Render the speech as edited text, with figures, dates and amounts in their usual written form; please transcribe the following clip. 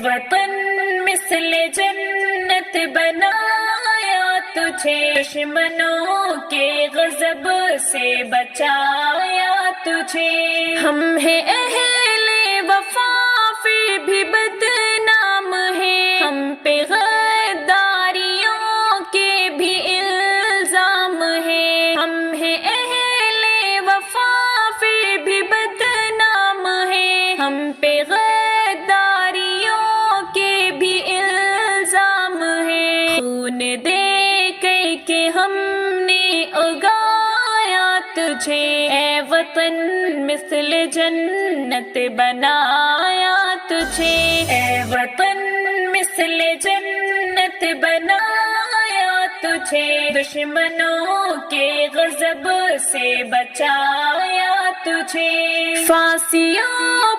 وطن مثل جنت بنایا تجھے، دشمنوں کے غضب سے بچایا تجھے، ہم ہیں اہل وفا پھر بھی بدنام ہیں، ہم پہ غداریوں کے بھی الزام ہیں، ہم ہیں اہل وفا پھر بھی بدنام ہیں، ہم پہ غداریوں کے بھی الزام ہیں، خون دے کے ہم نے اگایا تجھے، اے وطن مثل جنت بنایا تجھے، اے وطن مثل جنت بنایا تجھے، دشمنوں کے غضب سے بچایا تجھے، پھانسیوں